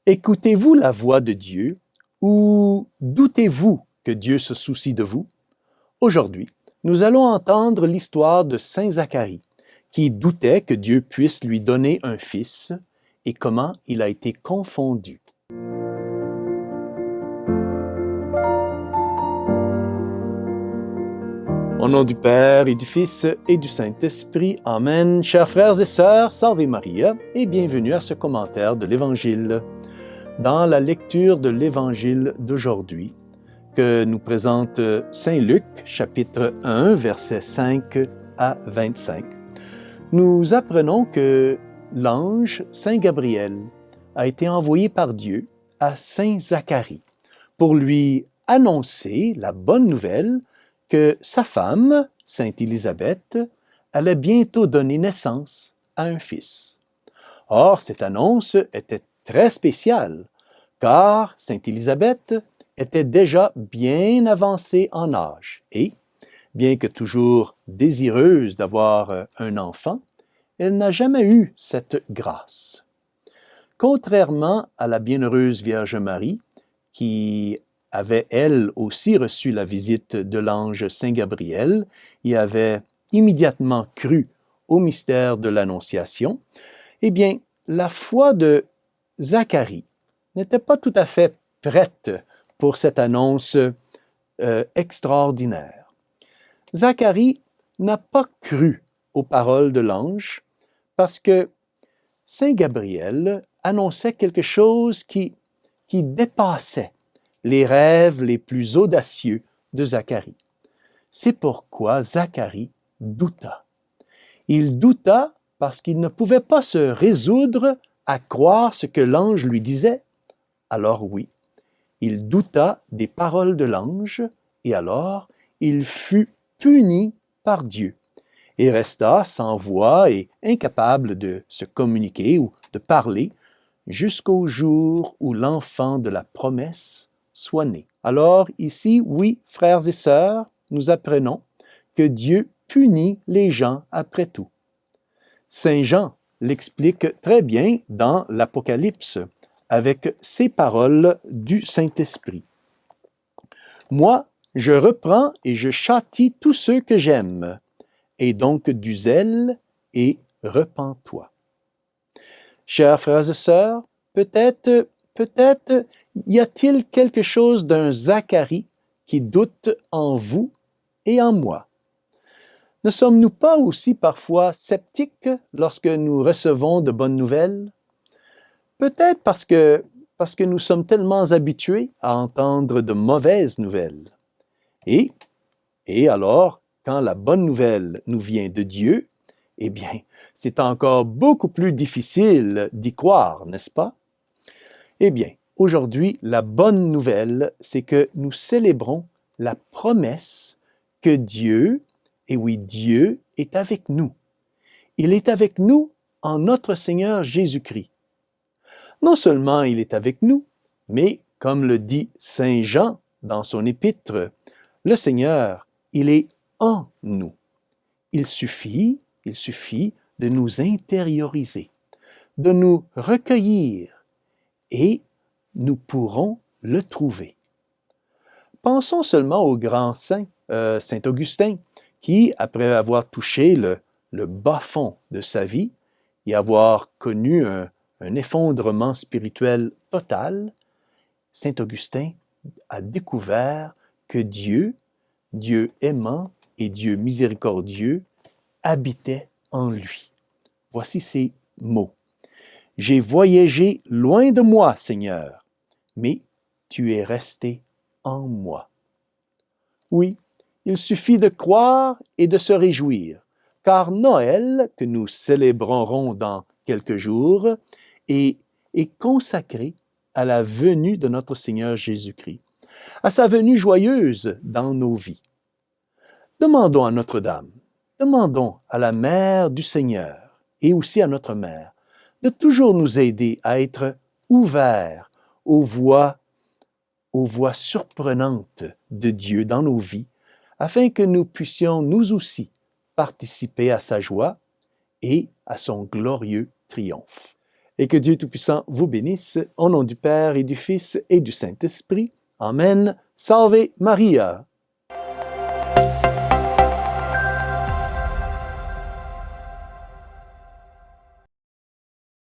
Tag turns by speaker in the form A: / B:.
A: Écoutez-vous la voix de Dieu ou doutez-vous que Dieu se soucie de vous? Aujourd'hui, nous allons entendre l'histoire de Saint Zacharie, qui doutait que Dieu puisse lui donner un fils et comment il a été confondu. Au nom du Père et du Fils et du Saint-Esprit, Amen. Chers frères et sœurs, Salve Maria et bienvenue à ce commentaire de l'Évangile. Dans la lecture de l'Évangile d'aujourd'hui, que nous présente Saint Luc, chapitre 1, versets 5 à 25, nous apprenons que l'ange Saint Gabriel a été envoyé par Dieu à Saint Zacharie pour lui annoncer la bonne nouvelle que sa femme, Sainte Élisabeth, allait bientôt donner naissance à un fils. Or, cette annonce était très spéciale, car Sainte Élisabeth était déjà bien avancée en âge et, bien que toujours désireuse d'avoir un enfant, elle n'a jamais eu cette grâce. Contrairement à la bienheureuse Vierge Marie, qui avait elle aussi reçu la visite de l'ange Saint Gabriel et avait immédiatement cru au mystère de l'Annonciation, eh bien, la foi de Zacharie n'était pas tout à fait prête pour cette annonce extraordinaire. Zacharie n'a pas cru aux paroles de l'ange parce que Saint Gabriel annonçait quelque chose qui dépassait les rêves les plus audacieux de Zacharie. C'est pourquoi Zacharie douta. Il douta parce qu'il ne pouvait pas se résoudre à croire ce que l'ange lui disait. Alors oui, il douta des paroles de l'ange et alors il fut puni par Dieu et resta sans voix et incapable de se communiquer ou de parler jusqu'au jour où l'enfant de la promesse soit né. Alors ici, oui, frères et sœurs, nous apprenons que Dieu punit les gens après tout. Saint Jean l'explique très bien dans l'Apocalypse avec ces paroles du Saint-Esprit. Moi, je reprends et je châtie tous ceux que j'aime. Aie donc du zèle et repens-toi. Chers frères et sœurs, peut-être y a-t-il quelque chose d'un Zacharie qui doute en vous et en moi. Ne sommes-nous pas aussi parfois sceptiques lorsque nous recevons de bonnes nouvelles? Peut-être parce que nous sommes tellement habitués à entendre de mauvaises nouvelles. Et alors, quand la bonne nouvelle nous vient de Dieu, eh bien, c'est encore beaucoup plus difficile d'y croire, n'est-ce pas? Eh bien, aujourd'hui, la bonne nouvelle, c'est que nous célébrons la promesse que Dieu, et oui, Dieu est avec nous. Il est avec nous en notre Seigneur Jésus-Christ. Non seulement il est avec nous, mais comme le dit Saint Jean dans son épître, le Seigneur, il est en nous. Il suffit de nous intérioriser, de nous recueillir et nous pourrons le trouver. Pensons seulement au grand saint, Saint Augustin, qui, après avoir touché le bas fond de sa vie et avoir connu un effondrement spirituel total, Saint Augustin a découvert que Dieu aimant et Dieu miséricordieux, habitait en lui. Voici ces mots. « J'ai voyagé loin de moi, Seigneur, mais tu es resté en moi. » Oui, il suffit de croire et de se réjouir, car Noël, que nous célébrerons dans quelques jours, est consacré à la venue de notre Seigneur Jésus-Christ, à sa venue joyeuse dans nos vies. Demandons à Notre-Dame, demandons à la Mère du Seigneur et aussi à notre Mère de toujours nous aider à être ouverts aux voies surprenantes de Dieu dans nos vies, afin que nous puissions nous aussi participer à sa joie et à son glorieux triomphe. et que Dieu Tout-Puissant vous bénisse, au nom du Père et du Fils et du Saint-Esprit. Amen. Salve Maria!